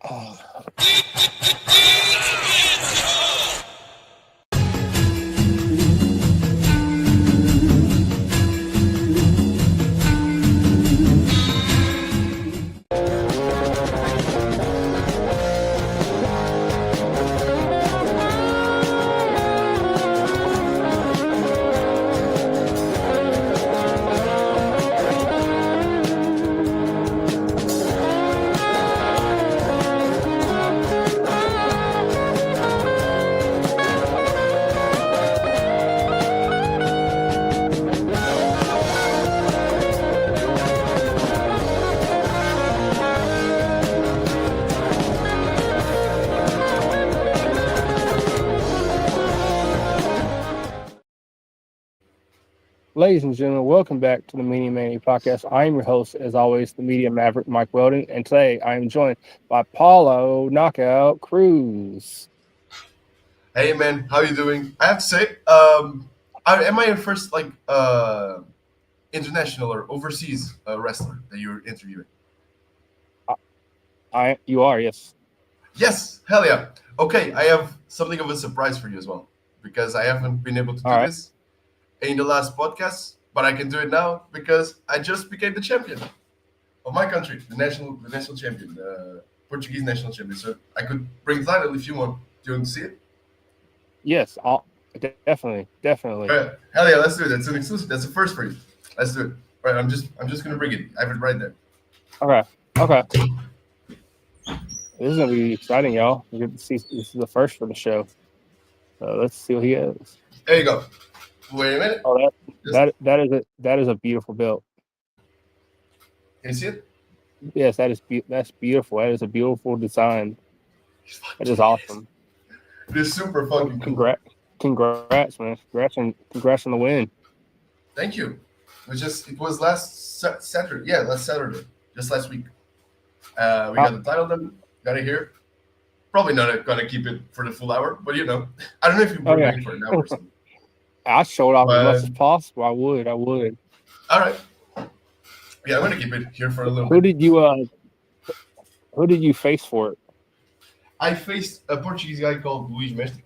Oh. Ladies and gentlemen, welcome back to the Media Mania podcast. I am your host, as always, the Media Maverick, Mike Welding, and today I am joined by Paulo Knockout Cruz. Hey man, how you doing? I have to say, am I your first international or overseas wrestler that you're interviewing? You are, yes. Yes, hell yeah. Okay, I have something of a surprise for you as well because I haven't been able to do this in the last podcast, but I can do it now because I just became the champion of my country, the national champion, the Portuguese national champion. So I could bring the title if you want. Do you want to see it? Yes, definitely. Right. Hell yeah, let's do it. That's an exclusive. That's a first for you. Let's do it. All right, I'm just gonna bring it. I have it right there. Okay. This is gonna be exciting, y'all. You get to see this is the first for the show. Let's see what he is. There you go. Wait a minute. Oh, that is a beautiful build. Can you see it? Yes, that's beautiful. That is a beautiful design. That is awesome. It is super fucking cool. Congrats, man. Congrats on the win. Thank you. It was last Saturday. Yeah, last Saturday. Just last week. We got the title done. Got it here. Probably not gonna keep it for the full hour, but I don't know if you were waiting for an hour or something. I showed off as much as possible. I would. All right. Yeah, I'm gonna keep it here for a little bit. Who did you face for it? I faced a Portuguese guy called Luis Mestre.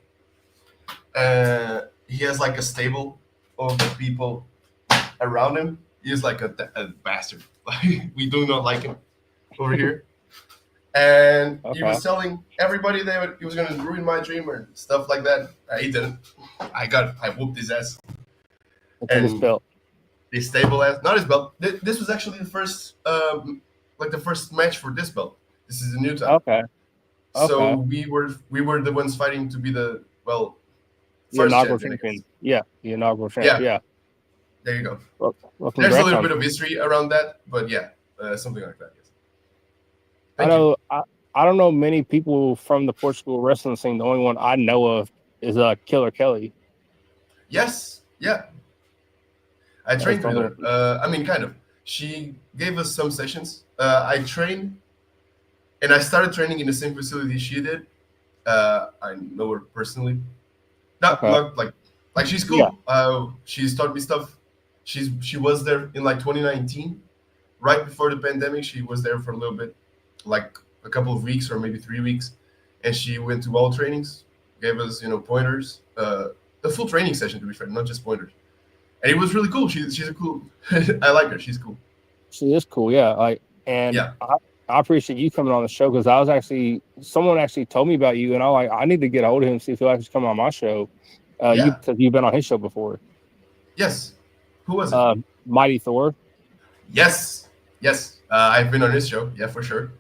He has like a stable of people around him. He's like a bastard. We do not like him over here. And he was telling everybody that he was going to ruin my dream or stuff like that. He didn't. I whooped his ass. And his belt. His stable ass. Not his belt. This was actually the first, the first match for this belt. This is a new time. Okay. So we were the ones fighting to be the inaugural champion. Yeah, the inaugural champion. Yeah. There you go. Well, there's a little bit of history around that, but something like that. Yes. I don't know many people from the Portugal wrestling scene. The only one I know of is Killer Kelly. Yes. Yeah. I trained with her. Kind of. She gave us some sessions. I trained. And I started training in the same facility she did. I know her personally. Not like she's cool. Yeah. She's taught me stuff. She was there in 2019, right before the pandemic. She was there for a little bit, like a couple of weeks or maybe 3 weeks, and she went to all trainings, gave us pointers, a full training session to be fair, not just pointers, and it was really cool. She's a cool. I like her. She's cool. She is cool. Yeah. I appreciate you coming on the show because someone actually told me about you, and I need to get a hold of him and see if he'll actually come on my show. Because you've been on his show before. Yes. Who was it? Mighty Thor. Yes. I've been on his show. Yeah, for sure.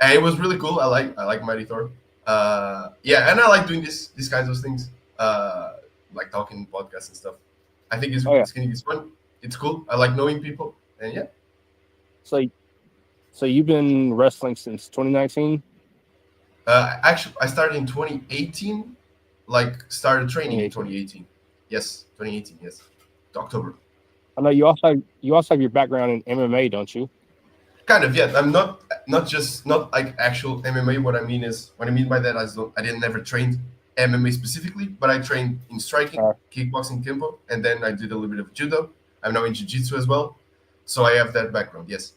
And it was really cool. I like Mighty Thor. And I like doing these kinds of things, like talking podcasts and stuff. I think it's fun. It's cool. I like knowing people, and yeah. So you've been wrestling since 2019? Actually, I started in 2018. Started training in 2018. Yes, 2018. Yes, October. I know you also have your background in MMA, don't you? Kind of, yeah. I'm not like actual MMA. What I mean by that, I didn't never trained MMA specifically, but I trained in striking, kickboxing, kimbo, and then I did a little bit of judo. I'm now in jiu-jitsu as well, so I have that background. Yes.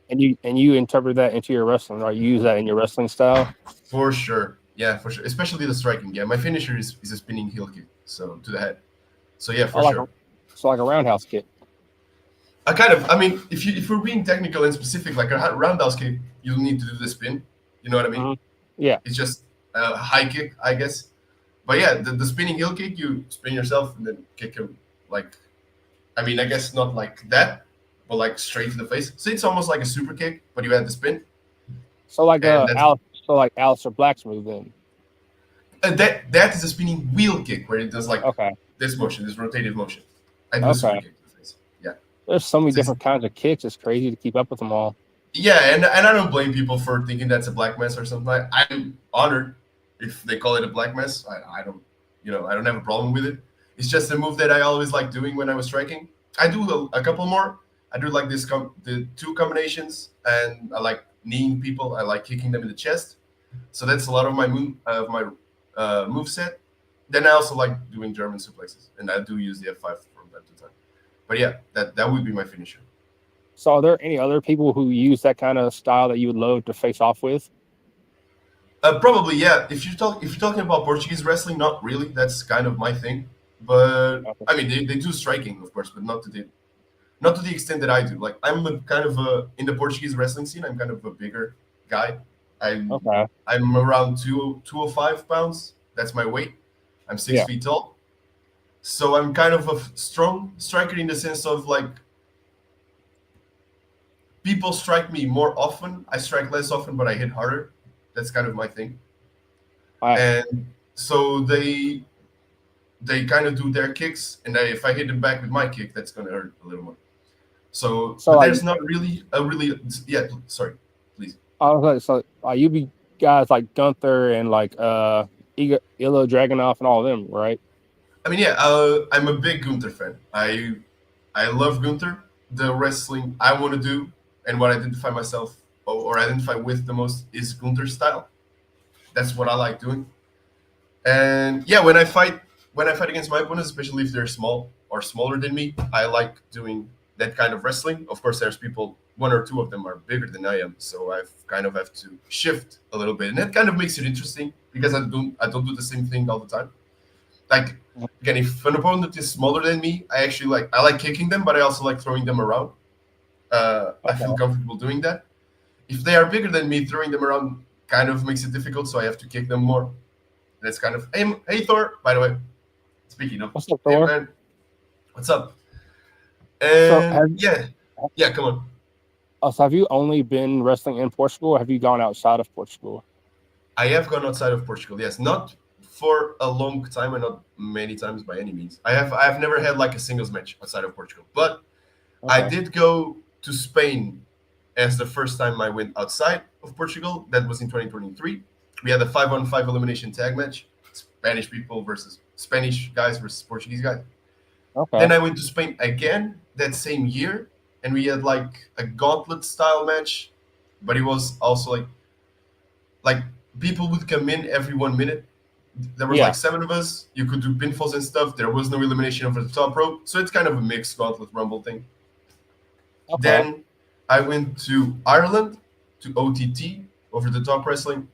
And you interpret that into your wrestling, or you use that in your wrestling style? For sure. Yeah, for sure. Especially the striking. Yeah, my finisher is a spinning heel kick, so to the head. So yeah, Oh, for sure. like a roundhouse kick. I kind of. I mean, if we're being technical and specific, like a roundhouse kick, you need to do the spin. You know what I mean? Mm-hmm. Yeah. It's just a high kick, I guess. But yeah, the spinning heel kick, you spin yourself and then kick him like. I mean, I guess not like that, but like straight to the face. So it's almost like a super kick, but you add the spin. So like And that's Alistair Black's move then. that is a spinning wheel kick where it does like Okay. this motion, this rotative motion. I do a super kick to the face. Yeah. There's so many different kinds of kicks. It's crazy to keep up with them all. Yeah, and I don't blame people for thinking that's a black mess or something. I'm honored if they call it a black mess. I don't, I don't have a problem with it. It's just a move that I always like doing when I was striking. I do a couple more. I do like the two combinations, and I like kneeing people. I like kicking them in the chest. So that's a lot of my move set. Then I also like doing German suplexes, and I do use the F5 from time to time. But yeah, that would be my finisher. So are there any other people who use that kind of style that you would love to face off with? Probably, yeah. If you're talking about Portuguese wrestling, not really. That's kind of my thing. But Okay. I mean, they do striking, of course, but not to the extent that I do. Like I'm a kind of in the Portuguese wrestling scene. I'm kind of a bigger guy. I'm around 205 pounds. That's my weight. I'm 6 feet tall. So I'm kind of a strong striker in the sense of like people strike me more often. I strike less often, but I hit harder. That's kind of my thing. And so they kind of do their kicks, and if I hit them back with my kick, that's going to hurt a little more. So there's not really yeah. Sorry, please. I was like, so you be guys like Gunther and like Ilya Dragunov and all of them, right? I mean, yeah, I'm a big Gunther fan. I love Gunther. The wrestling I want to do and what I identify myself or identify with the most is Gunther's style. That's what I like doing. And yeah, when I fight against my opponents, especially if they're small or smaller than me, I like doing that kind of wrestling. Of course, there's people, one or two of them are bigger than I am, so I kind of have to shift a little bit, and that kind of makes it interesting because I don't do the same thing all the time. Like again, if an opponent is smaller than me, I like kicking them, but I also like throwing them around. I feel comfortable doing that. If they are bigger than me, throwing them around kind of makes it difficult, so I have to kick them more. That's kind of hey Thor, by the way. Speaking of, what's up, Thor? Hey, man. What's up? And yeah, come on. So have you only been wrestling in Portugal, or have you gone outside of Portugal? I have gone outside of Portugal. Yes, not for a long time and not many times by any means. I've never had like a singles match outside of Portugal, but I did go to Spain as the first time I went outside of Portugal. That was in 2023. We had a 5-on-5 elimination tag match, Spanish people versus Spanish guys versus Portuguese guys. Then I went to Spain again that same year, and we had like a gauntlet style match, but it was also like people would come in every 1 minute. There was like 7 of us. You could do pinfalls and stuff. There was no elimination over the top rope, so it's kind of a mixed gauntlet rumble thing. Then I went to Ireland to OTT, over the top wrestling.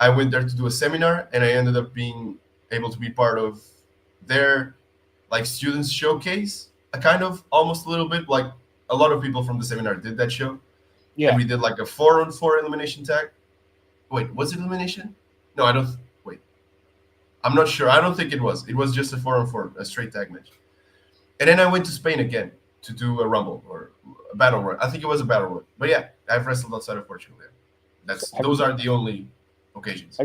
I went there to do a seminar, and I ended up being able to be part of their like students showcase, a kind of almost a little bit like a lot of people from the seminar did that show. And we did like a 4-on-4 elimination tag. Wait, was it elimination? No, I don't. Wait, I'm not sure. I don't think it was. It was just a 4-on-4, a straight tag match. And then I went to Spain again to do a rumble or a battle royal. I think it was a battle royal. But yeah, I've wrestled outside of Portugal. Yeah, those are the only occasions.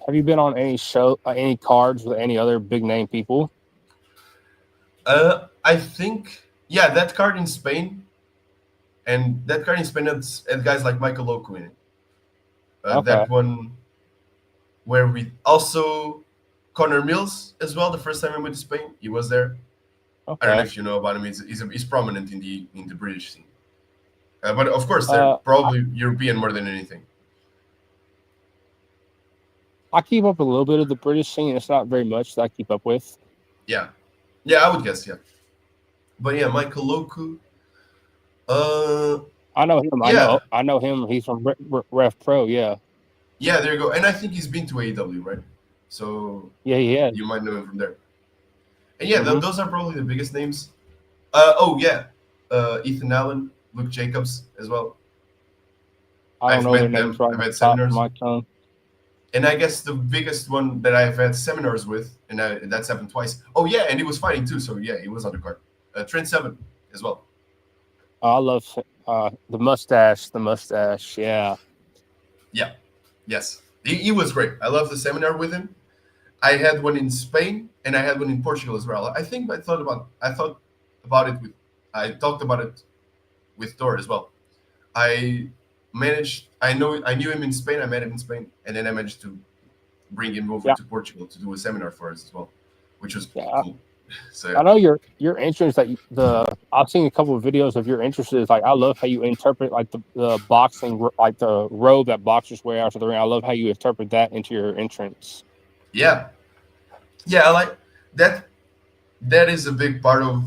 Have you been on any cards with any other big name people? I think that card in Spain, and that card in Spain had guys like Michael Loco in it. That one where we also Connor Mills as well. The first time I went to Spain, he was there. I don't know if you know about him. He's prominent in the British scene, but of course they're probably European more than anything. I keep up a little bit of the British scene. It's not very much that I keep up with. Yeah, I would guess, yeah. But yeah, Michael Loku. I know him. Yeah. I know him. He's from Ref Pro. Yeah. Yeah, there you go. And I think he's been to AEW, right? So Yeah, he has. you might know him from there. And yeah, Mm-hmm. those are probably the biggest names. Yeah, Ethan Allen, Luke Jacobs as well. I don't I've know their met names them. right I've off had the top of seminars, my tongue. and I guess the biggest one that I've had seminars with, and that's happened twice. Oh yeah, and he was fighting too, so yeah, he was on the card. Trent Seven as well. I love the mustache. The mustache. Yeah. Yeah, yes, he was great. I love the seminar with him. I had one in Spain and I had one in Portugal as well. I think I thought about it with I talked about it with Thor as well. I I knew him in Spain. I met him in Spain, and then I managed to bring him over Yeah. to Portugal to do a seminar for us as well, which was Yeah. cool. So I know your interest. Like I've seen a couple of videos of your interests. Like I love how you interpret like the boxing, like the robe that boxers wear after the ring. I love how you interpret that into your entrance. yeah, yeah, I like that. That is a big part of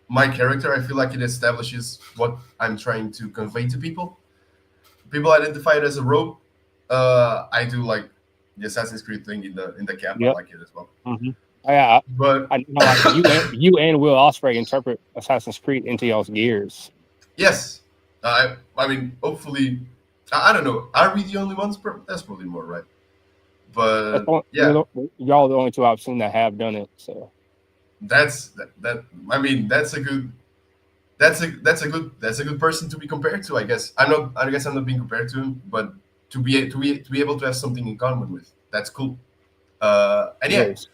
my character. I feel like it establishes what I'm trying to convey to people. People identify it as a robe. I do like the Assassin's Creed thing in the cap. I Yep. like it as well. Mm-hmm. Yeah. But I know, like you and Will Ospreay interpret Assassin's Creed into y'all's gears. yes, I mean, hopefully, I don't know. Are we the only ones? That's probably more right. But yeah, Y'all are the only two I've seen that have done it. So that. I mean, that's a good person to be compared to. I guess I'm not. I guess I'm not being compared to him, but to be able to have something in common with. That's cool. And yeah, yes.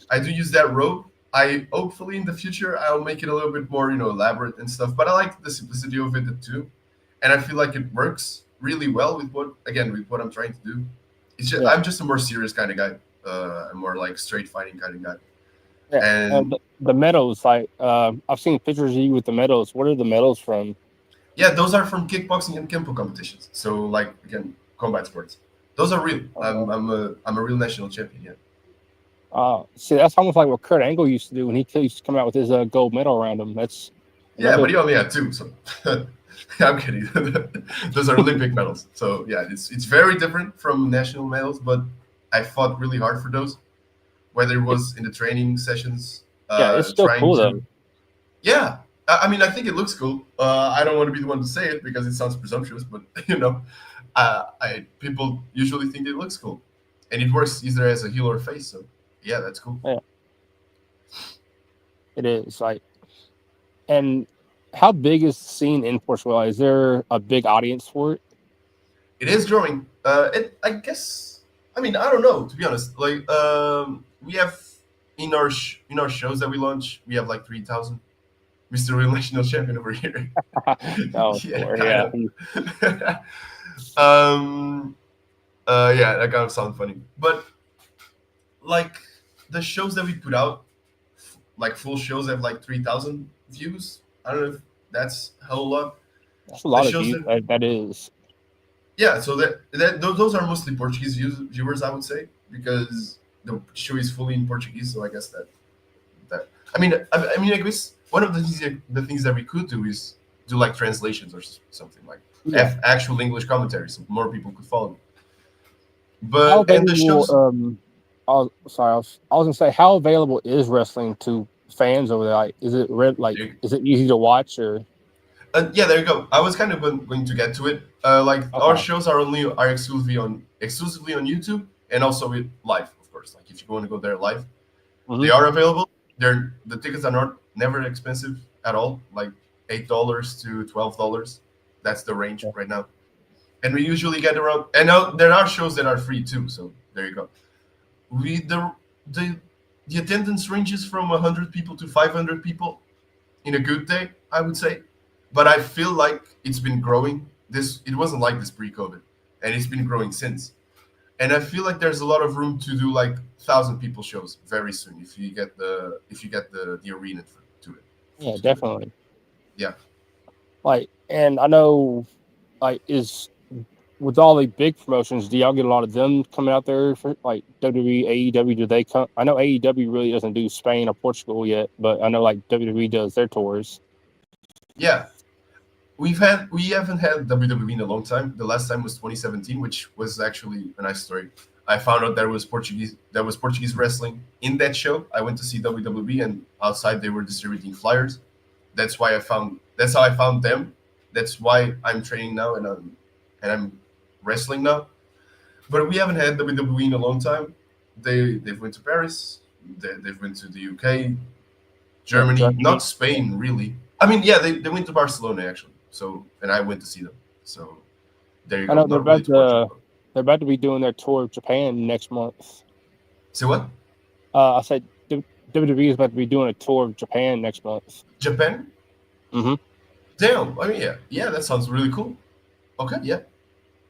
I do use that robe. I hopefully in the future I'll make it a little bit more elaborate and stuff. But I like the simplicity of it too, and I feel like it works really well with what I'm trying to do. It's just I'm just a more serious kind of guy, a more like straight fighting kind of guy. Yeah. And the medals, like I've seen pictures of you with the medals. What are the medals from? yeah, those are from kickboxing and kempo competitions. So like again, combat sports. Those are real. I'm a real national champion. Yeah. See, that's almost like what Kurt Angle used to do when he used to come out with his gold medal around him. That's yeah, but he only had two, so I'm kidding. Those are Olympic medals. So yeah, it's very different from national medals, but I fought really hard for those. Whether it was in the training sessions, yeah, it's still cool though. Yeah, I mean, I think it looks cool. I don't want to be the one to say it because it sounds presumptuous, but people usually think it looks cool, and it works either as a heel or a face. So yeah, that's cool. Yeah, it is like, and how big is the scene in Portugal? Is there a big audience for it? It is growing. I guess. I mean, I don't know, to be honest. Like, we have in our shows that we launch, we have like 3,000. Mr. Real National Champion over here. Oh, yeah. Yeah, that kind of sounds funny. But like the shows that we put out, like full shows have like 3,000 views. I don't know if that's a whole lot. That's a lot of views. That is. Yeah, so those are mostly Portuguese viewers, I would say, because the show is fully in Portuguese. So I guess that I mean, I guess one of the things that we could do is do like translations or something like actual English commentary, so more people could follow. But and the shows. I was gonna say, how available is wrestling to fans over there? Like, is it is it easy to watch or? Yeah, there you go. I was kind of going to get to it. Our shows are exclusively on YouTube and also live, of course. Like if you want to go there live, they are available. The tickets are never expensive at all. Like $8 to $12. That's the range right now. And we usually get around. And now there are shows that are free too. So there you go. The attendance ranges from 100 people to 500 people in a good day, I would say. But I feel like it's been growing. It wasn't like this pre-COVID, and it's been growing since. And I feel like there's a lot of room to do like 1,000 people shows very soon if you get the arena to it. Yeah, definitely. Yeah. Like, and I know, like, with all the big promotions, do y'all get a lot of them coming out there for like WWE, AEW? Do they come? I know AEW really doesn't do Spain or Portugal yet, but I know like WWE does their tours. Yeah, we haven't had WWE in a long time. The last time was 2017, which was actually a nice story. I found out there was Portuguese wrestling in that show. I went to see WWE, and outside they were distributing flyers. That's how I found them. That's why I'm training now, and I'm wrestling now. But we haven't had WWE in a long time. They've went to Paris. They've went to the UK, Germany, not Spain really. I mean, yeah, they went to Barcelona actually. So, and I went to see them. So there you go. I know they're about to be doing their tour of Japan next month. Say what? I said WWE is about to be doing a tour of Japan next month. Japan? Mm-hmm. Damn. I mean, yeah, that sounds really cool. Okay, yeah.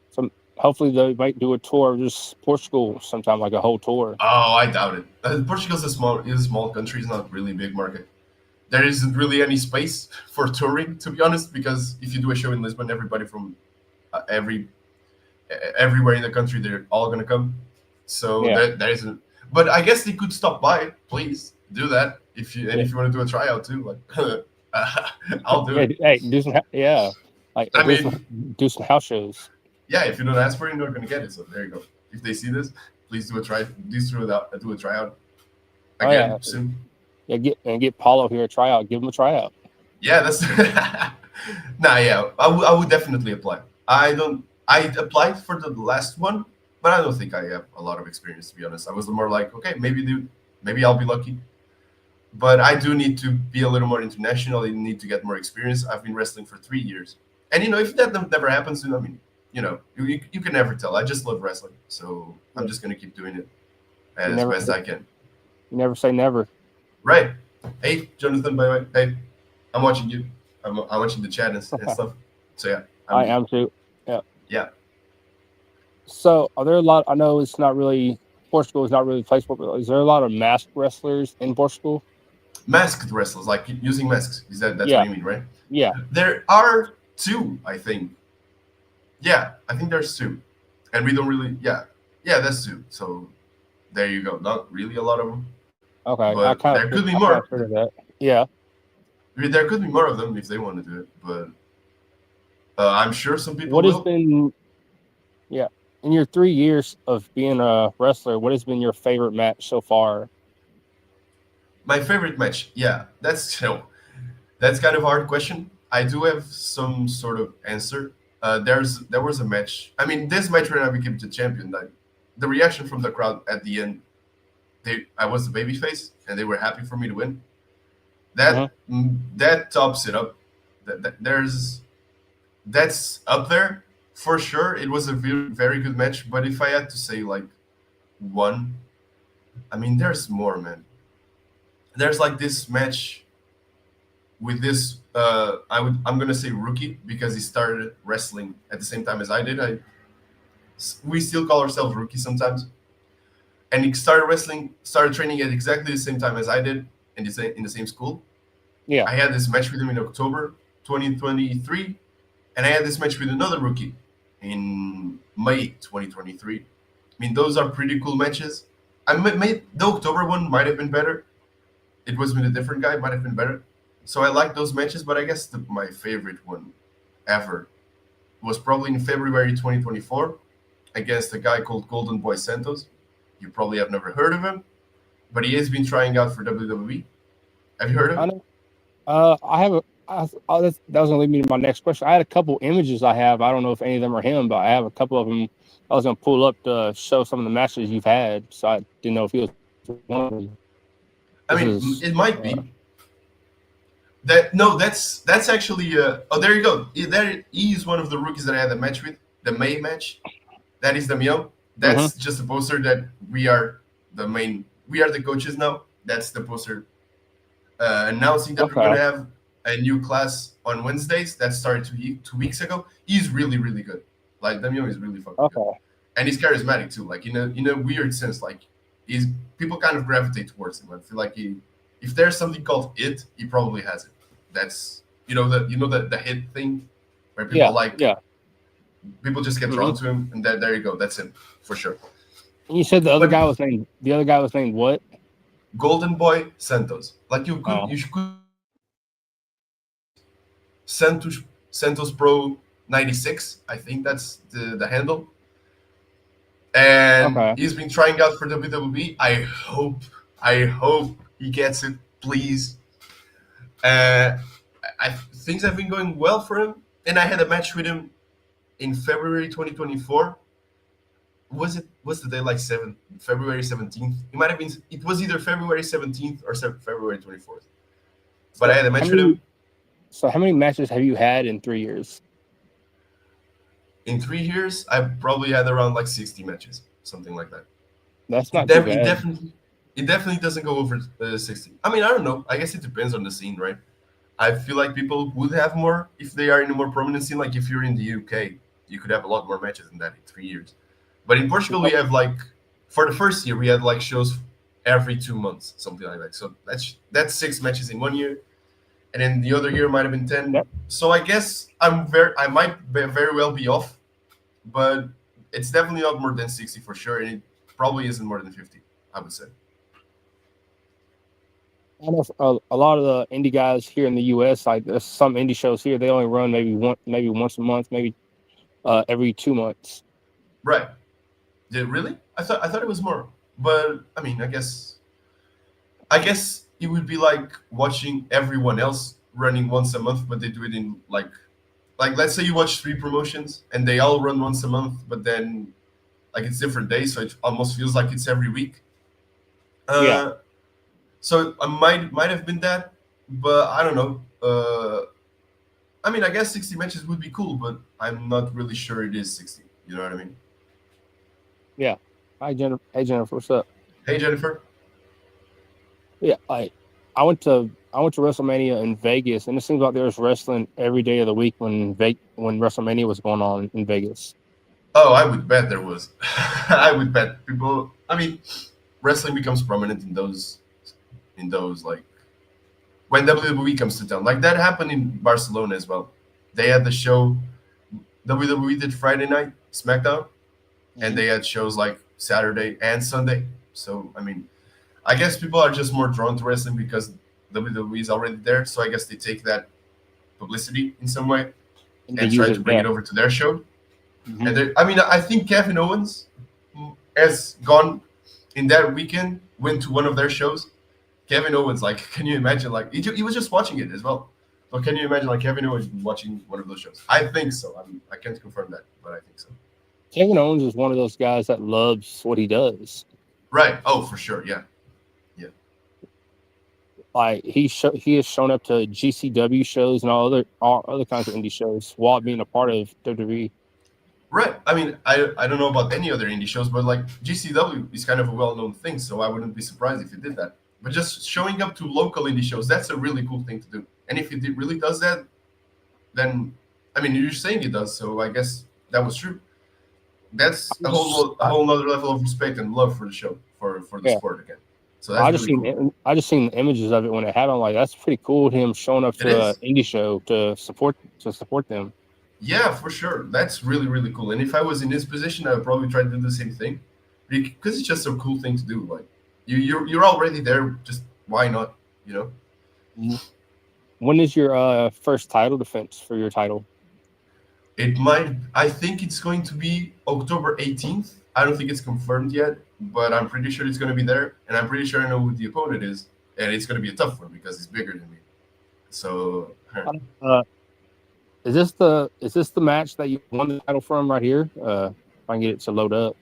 So hopefully they might do a tour of just Portugal sometime, like a whole tour. Oh, I doubt it. Portugal's a small country. It's not really a big market. There isn't really any space for touring, to be honest, because if you do a show in Lisbon, everybody from everywhere in the country, they're all gonna come. So there isn't. But I guess they could stop by. Please do that if you want to do a tryout too. Like, I'll do it. Hey, do some house shows. Yeah, if you don't ask for it, you're not gonna get it. So there you go. If they see this, please do a tryout again soon. Yeah, get Paulo here a tryout. Give him a tryout. Yeah, that's I would definitely apply. I applied for the last one, but I don't think I have a lot of experience, to be honest. I was more like, okay, maybe I'll be lucky. But I do need to be a little more international. I need to get more experience. I've been wrestling for 3 years. And if that never happens, I mean, you can never tell. I just love wrestling. So I'm just gonna keep doing it as best I can. You never say never. Right. Hey, Jonathan, by the way. Hey, I'm watching you. I'm watching the chat and stuff. So yeah. I am too. Yeah. Yeah. So are there a lot? I know it's not really Portugal is not really a place for. Is there a lot of masked wrestlers in Portugal? Masked wrestlers, like using masks. That's what you mean, right? Yeah. There are 2, I think. Yeah, I think there's 2, and we don't really. Yeah, that's 2. So there you go. Not really a lot of them. Okay, but there could be more. Heard of that. Yeah. I mean, there could be more of them if they want to do it, but I'm sure some people. What has been? Yeah, in your 3 years of being a wrestler, what has been your favorite match so far? My favorite match, yeah, that's kind of a hard question. I do have some sort of answer. There was a match. I mean, this match when I became the champion, like the reaction from the crowd at the end. I was the babyface, and they were happy for me to win. That tops it up. That's up there for sure. It was a very, very good match. But if I had to say like one, I mean, there's more, man. There's like this match with this. I'm gonna say rookie because he started wrestling at the same time as I did. We still call ourselves rookies sometimes. And he started training at exactly the same time as I did in the same school. Yeah. I had this match with him in October 2023, and I had this match with another rookie in May 2023. I mean, those are pretty cool matches. The October one might have been better. It was with a different guy, might have been better. So I like those matches, but I guess my favorite one ever was probably in February 2024 against a guy called Golden Boy Santos. You probably have never heard of him, but he has been trying out for WWE. Have you heard of him? I have that was going to lead me to my next question. I had a couple images I have. I don't know if any of them are him, but I have a couple of them. I was going to pull up to show some of the matches you've had, so I didn't know if he was one of them. It might be. That's actually. There you go. He is one of the rookies that I had a match with, the May match. That is Damião. That's just a poster that we are the coaches now. That's the poster announcing that we're going to have a new class on Wednesdays. That started 2 weeks ago. He's really, really good. Like, Damião is really fucking good. And he's charismatic too. Like, in a weird sense, like people kind of gravitate towards him. I feel like if there's something called it, he probably has it. That's the hit thing where people people just get drawn to him, and there you go. That's him for sure. And you said the other guy was named what? Golden Boy Santos. Like you could Santos Santos Pro 96. I think that's the handle. And he's been trying out for WWE. I hope he gets it, please. Things have been going well for him, and I had a match with him in February 2024. Was the day like February 17th? It might have been. It was either February 17th or February 24th. But I had a match with him. So how many matches have you had in 3 years? In 3 years, I probably had around like 60 matches, something like that. That's not too bad. It definitely doesn't go over 60. I mean, I don't know. I guess it depends on the scene, right? I feel like people would have more if they are in a more prominent scene. Like if you're in the UK, you could have a lot more matches than that in 3 years. But in Portugal, we have like, for the first year, we had like shows every 2 months, something like that. So that's 6 matches in 1 year. And then the other year might have been 10. Yep. So I guess I might very well be off, but it's definitely not more than 60 for sure. And it probably isn't more than 50, I would say. I know a lot of the indie guys here in the U.S., like there's some indie shows here, they only run maybe once a month, maybe every 2 months. Right. Did it really? I thought it was more. But I mean, I guess it would be like watching everyone else running once a month, but they do it in like let's say you watch 3 promotions and they all run once a month, but then like it's different days, so it almost feels like it's every week. Yeah. So I might have been that, but I don't know. I mean, I guess 60 matches would be cool, but I'm not really sure it is 60. You know what I mean? Yeah. Hi, Jennifer. Hey, Jennifer. What's up? Hey, Jennifer. Yeah, I went to WrestleMania in Vegas, and it seems like there was wrestling every day of the week when WrestleMania was going on in Vegas. Oh, I would bet there was. I would bet people. I mean, wrestling becomes prominent in those like when WWE comes to town. Like that happened in Barcelona as well. They had the show. WWE did Friday night SmackDown, and they had shows like Saturday and Sunday. So I mean, I guess people are just more drawn to wrestling because WWE is already there. So I guess they take that publicity in some way and try to bring it over to their show. Mm-hmm. And I mean, I think Kevin Owens has gone in that weekend, went to one of their shows. Kevin Owens, like, can you imagine? Like, he was just watching it as well. So can you imagine, like, Kevin Owens watching one of those shows? I think so. I mean, I can't confirm that, but I think so. Kevin Owens is one of those guys that loves what he does. Right. Oh, for sure. Yeah. Yeah. Like he has shown up to GCW shows and all other kinds of indie shows while being a part of WWE. Right. I mean, I don't know about any other indie shows, but like GCW is kind of a well-known thing, so I wouldn't be surprised if he did that. But just showing up to local indie shows, that's a really cool thing to do. And if he really does that, then, I mean, you're saying he does, so I guess that was true. That's a whole other level of respect and love for the show, for the sport again. So that's I just seen the images of it when it happened. Like, that's pretty cool. Him showing up to an indie show to support them. Yeah, for sure. That's really, really cool. And if I was in his position, I would probably try to do the same thing, because it's just a cool thing to do. Like you're already there. Just why not? You know. Mm-hmm. When is your first title defense for your title? I think it's going to be October 18th. I don't think it's confirmed yet, but I'm pretty sure it's going to be there, and I'm pretty sure I know who the opponent is, and it's going to be a tough one because he's bigger than me. So. Is this the match that you won the title from right here? If I can get it to load up.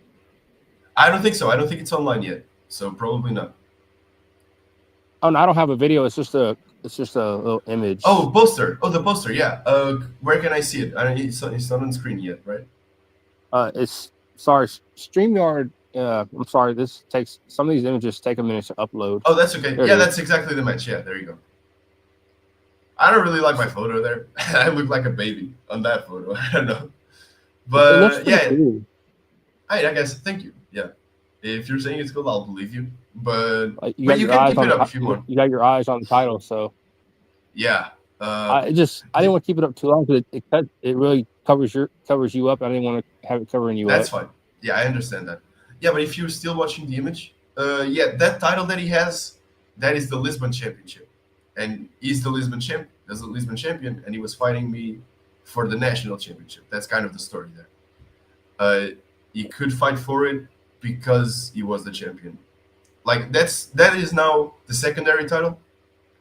I don't think so. I don't think it's online yet, so probably not. Oh no, I don't have a video. It's just a little image. Oh, poster. Oh, the poster. Yeah. Where can I see it? It's not on screen yet, right? StreamYard. I'm sorry. This takes some of these images take a minute to upload. Oh, that's okay. Yeah, that's exactly the match. Yeah, there you go. I don't really like my photo there. I look like a baby on that photo. I don't know, but yeah. Cool. I guess. Thank you. Yeah. If you're saying it's cool, I'll believe you. But you can keep it up if you want. You got your eyes on the title, so yeah. I didn't want to keep it up too long because it really covers you up. I didn't want to have it covering you. That's fine. Yeah, I understand that. Yeah, but if you're still watching the image, that title that he has, that is the Lisbon Championship, and he's the Lisbon champion, and he was fighting me for the national championship. That's kind of the story there. He could fight for it because he was the champion. Like that is now the secondary title.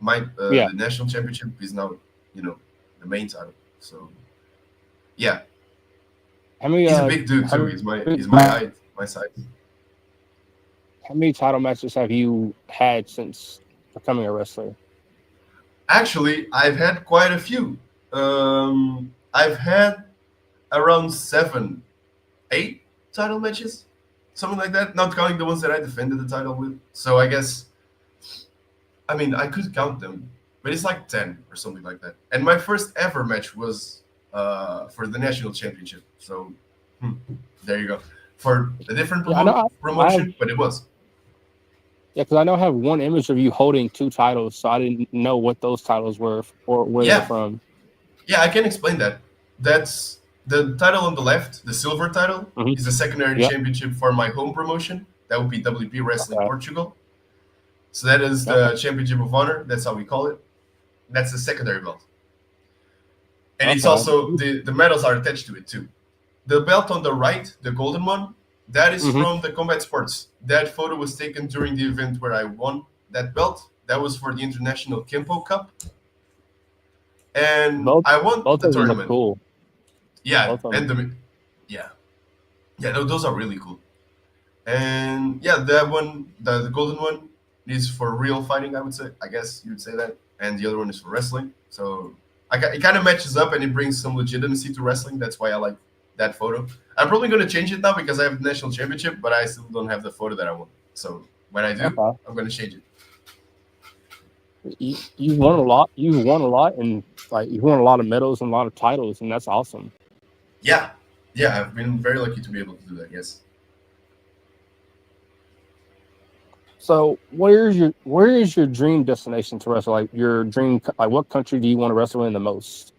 The national championship is now, the main title. So yeah, he's a big dude too. He's my height, my size. How many title matches have you had since becoming a wrestler? Actually, I've had quite a few. I've had around 7, 8 title matches, something like that, not counting the ones that I defended the title with. So I guess, I could count them, but it's like 10 or something like that. And my first ever match was for the national championship. So there you go. For a different promotion, but it was. Yeah, because I know I have one image of you holding 2 titles, so I didn't know what those titles were or where they're from. Yeah, I can explain that. That's the title on the left, the silver title, is the secondary championship for my home promotion. That would be WP Wrestling Portugal. So that is the championship of honor. That's how we call it. That's the secondary belt. And it's also, the medals are attached to it too. The belt on the right, the golden one, that is from the Combat Sports. That photo was taken during the event where I won that belt. That was for the International Kempo Cup. And I won the tournament. Cool. Yeah, and those are really cool. And yeah, that one, the golden one, is for real fighting, I would say. I guess you would say that. And the other one is for wrestling. So it kind of matches up and it brings some legitimacy to wrestling. That's why I like that photo. I'm probably going to change it now because I have the national championship, but I still don't have the photo that I want. So when I do, I'm going to change it. You've won a lot. You've won a lot, and you've won a lot of medals and a lot of titles, and that's awesome. Yeah, I've been very lucky to be able to do that. Yes. So, where is your dream destination to wrestle? Like your dream, what country do you want to wrestle in the most?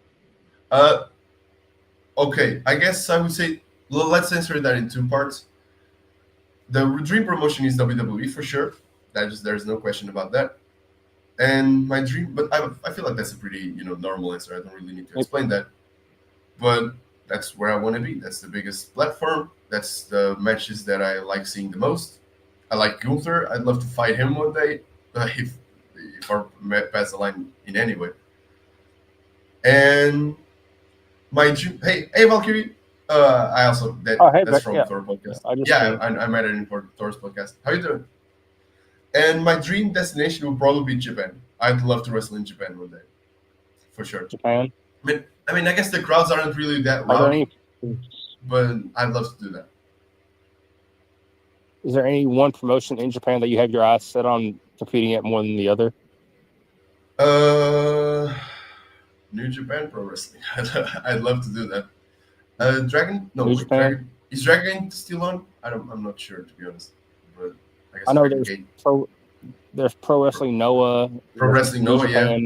Okay, I guess I would say let's answer that in 2 parts. The dream promotion is WWE for sure. There's no question about that. And my dream, but I feel like that's a pretty normal answer. I don't really need to explain that. But that's where I want to be. That's the biggest platform. That's the matches that I like seeing the most. I like Gunther. I'd love to fight him one day if I pass the line in any way. And my dream, hey Valkyrie. I also that's from Thor podcast. I met her in Thor's podcast. How you doing? And my dream destination will probably be Japan. I'd love to wrestle in Japan one day, for sure. Japan. I guess the crowds aren't really that loud, but I'd love to do that. Is there any one promotion in Japan that you have your eyes set on competing at more than the other? New Japan Pro Wrestling. I'd love to do that. Dragon? No, Dragon. Is Dragon still on? I'm not sure, to be honest. But I know there's Pro Wrestling Noah. Pro Wrestling Noah, yeah.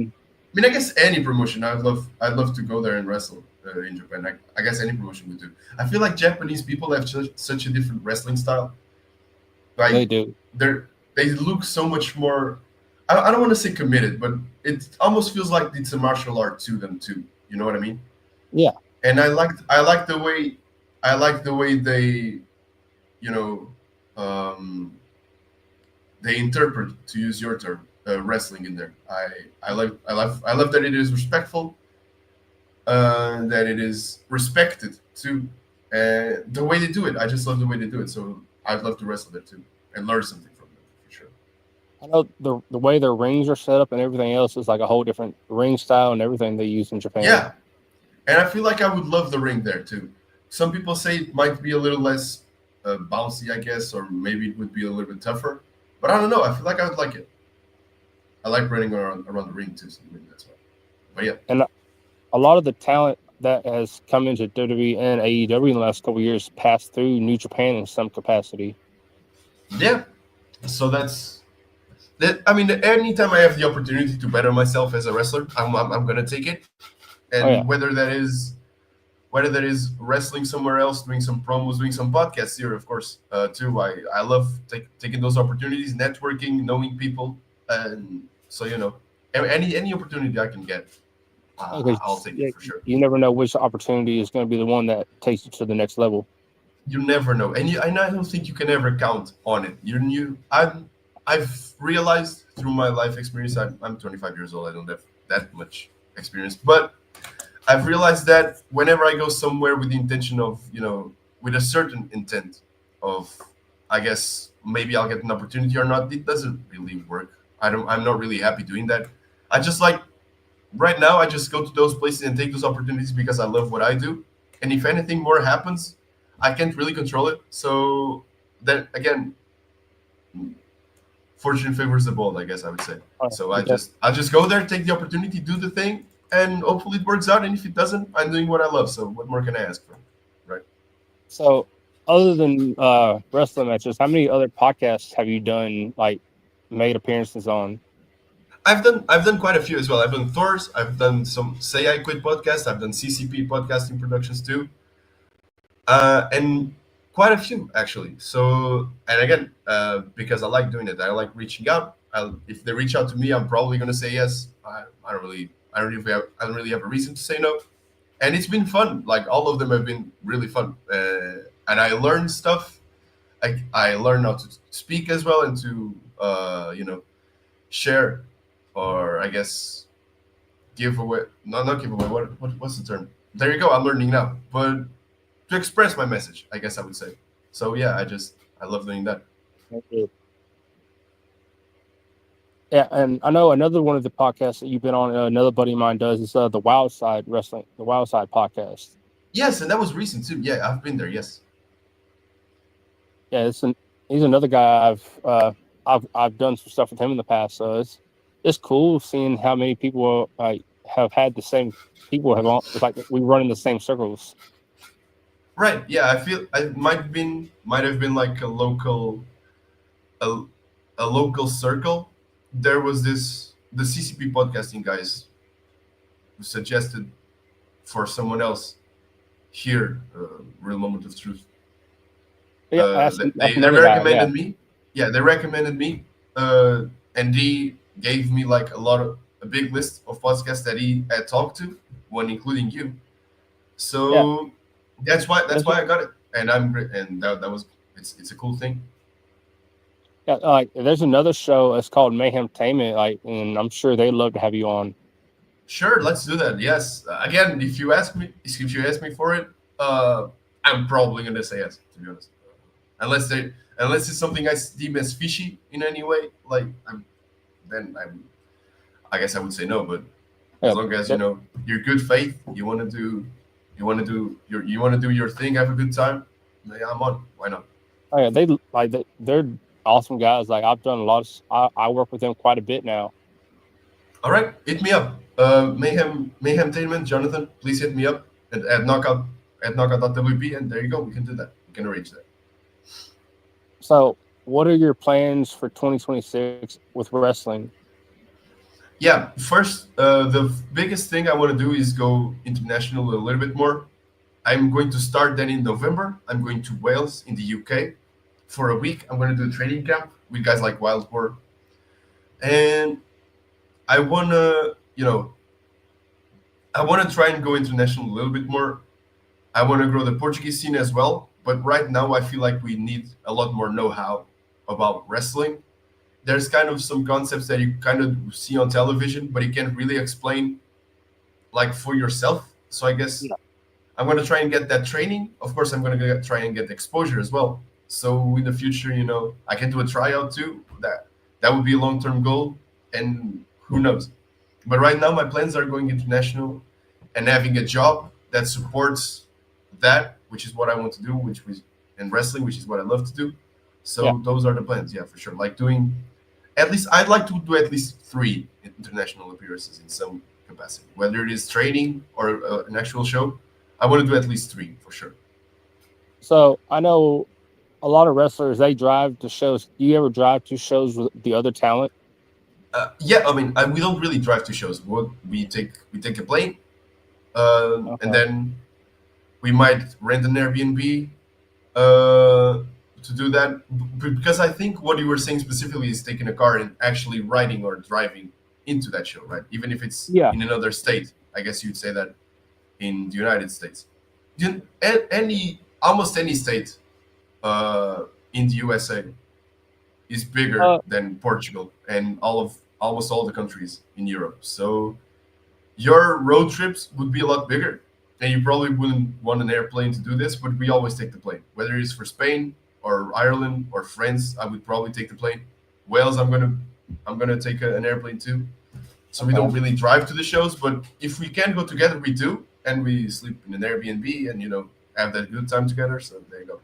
I guess any promotion. I'd love to go there and wrestle in Japan. I guess any promotion would do. I feel like Japanese people have such a different wrestling style. They do. They look so much more. I don't want to say committed, but it almost feels like it's a martial art to them too. You know what I mean? Yeah. And I like the way they, they interpret, to use your term, wrestling in there. I love that it is respectful, that it is respected too, the way they do it. I just love the way they do it. So I'd love to wrestle there too and learn something from them for sure. I know the way their rings are set up and everything else is like a whole different ring style and everything they use in Japan. Yeah, and I feel like I would love the ring there too. Some people say it might be a little less bouncy, I guess, or maybe it would be a little bit tougher. But I don't know. I feel like I would like it. I like running around the ring too. So that's why. But yeah. And a lot of the talent that has come into WWE and AEW in the last couple of years passed through New Japan in some capacity. Yeah. So that's that. Anytime I have the opportunity to better myself as a wrestler, I'm gonna take it. And whether that is wrestling somewhere else, doing some promos, doing some podcasts here, of course, too. I love taking those opportunities, networking, knowing people, and so any opportunity I can get, I'll take it for sure. You never know which opportunity is going to be the one that takes you to the next level. You never know, and I don't think you can ever count on it. I've realized through my life experience. I'm 25 years old. I don't have that much experience, but I've realized that whenever I go somewhere with the intention of, with a certain intent of, I guess maybe I'll get an opportunity or not, it doesn't really work. I'm not really happy doing that. I just like right now, I just go to those places and take those opportunities because I love what I do. And if anything more happens, I can't really control it. So then again, fortune favors the bold, I guess I would say. So I just go there, take the opportunity, do the thing, and hopefully it works out. And if it doesn't, I'm doing what I love. So what more can I ask for, right? So other than wrestling matches, how many other podcasts have you done, like made appearances on? I've done quite a few as well. I've done Thor's. I've done some Say I Quit podcast. I've done CCP podcasting productions too, and quite a few actually. So, and again, because I like doing it, I like reaching out. If they reach out to me, I'm probably gonna say yes. I don't really have a reason to say no, and it's been fun. Like all of them have been really fun, and I learned stuff. I learned how to speak as well and to share, or I guess give away. No, not give away. What's the term? There you go. I'm learning now, but to express my message, I guess I would say. So yeah, I love doing that. Yeah, and I know another one of the podcasts that you've been on, another buddy of mine does, is the Wild Side Wrestling, the Wild Side podcast. Yes, and that was recent too. Yeah, I've been there. Yes. Yeah, he's another guy I've done some stuff with him in the past, so it's cool seeing how many people have had the same people it's like we run in the same circles. Right. Yeah, I feel it might have been like a local circle. There was the CCP podcasting guys who suggested for someone else here, Real Moment of Truth. Yeah, they recommended me. Yeah, they recommended me, and he gave me like a big list of podcasts that he had talked to, one including you. So that's why I got it, and that was it's a cool thing. Yeah, there's another show. It's called Mayhem Tainment, and I'm sure they'd love to have you on. Sure, let's do that. Yes. Again, if you ask me for it, I'm probably gonna say yes. To be honest, unless it's something I deem as fishy in any way, I guess I would say no. But as long as you're good faith, you want to do your thing, have a good time, yeah, I'm on. Why not? Oh yeah, they're awesome guys. Like I've done a lot of. I work with them quite a bit now. All right, hit me up. Mayhem Tainment, Jonathan. Please hit me up at knockout.wp, and there you go. We can do that. We can arrange that. So, what are your plans for 2026 with wrestling? Yeah, first, the biggest thing I want to do is go international a little bit more. I'm going to start then in November. I'm going to Wales in the UK for a week. I'm going to do a training camp with guys like Wildcore. And I want to, try and go international a little bit more. I want to grow the Portuguese scene as well. But right now, I feel like we need a lot more know-how about wrestling. There's kind of some concepts that you kind of see on television, but you can't really explain like for yourself. So I guess I'm going to try and get that training. Of course, I'm going to try and get exposure as well. So in the future, I can do a tryout too. That would be a long-term goal, and who knows. But right now, my plans are going international and having a job that supports that, which is what I want to do, and wrestling, which is what I love to do. So those are the plans, for sure. Like I'd like to do at least 3 international appearances in some capacity, whether it is training or an actual show. I want to do at least 3 for sure. So I know a lot of wrestlers, they drive to shows. Do you ever drive to shows with the other talent? Yeah, I mean, we don't really drive to shows. We take a plane, and then we might rent an Airbnb to do that. Because I think what you were saying specifically is taking a car and actually riding or driving into that show, right? Even if it's in another state. I guess you'd say that in the United States. Almost any state in the USA is bigger than Portugal and almost all the countries in Europe. So your road trips would be a lot bigger, and you probably wouldn't want an airplane to do this, but we always take the plane. Whether it's for Spain or Ireland or France, I would probably take the plane. Wales, I'm gonna take an airplane too. So we don't really drive to the shows, but if we can go together, we do, and we sleep in an Airbnb and have that good time together. So there you go.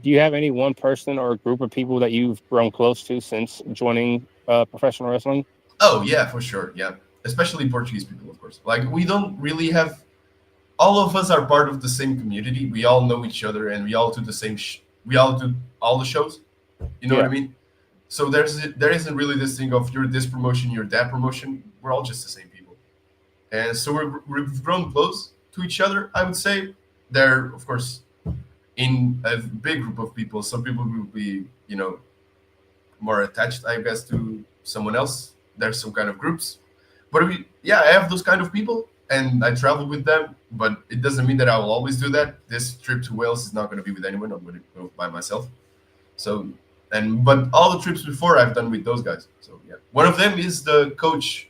Do you have any one person or group of people that you've grown close to since joining professional wrestling? Oh yeah, for sure. Yeah, especially Portuguese people, of course. Like we don't really have. All of us are part of the same community. We all know each other, and we all do the same. We all do all the shows. You know what I mean? So there isn't really this thing of you're this promotion, you're that promotion. We're all just the same people, and so we've grown close to each other. I would say there, of course, in a big group of people, some people will be more attached, I guess, to someone else. There's some kind of groups, but I have those kind of people, and I travel with them. But it doesn't mean that I will always do that. This trip to Wales is not going to be with anyone. I'm going to go by myself. So. But all the trips before I've done with those guys. So yeah, one of them is the coach,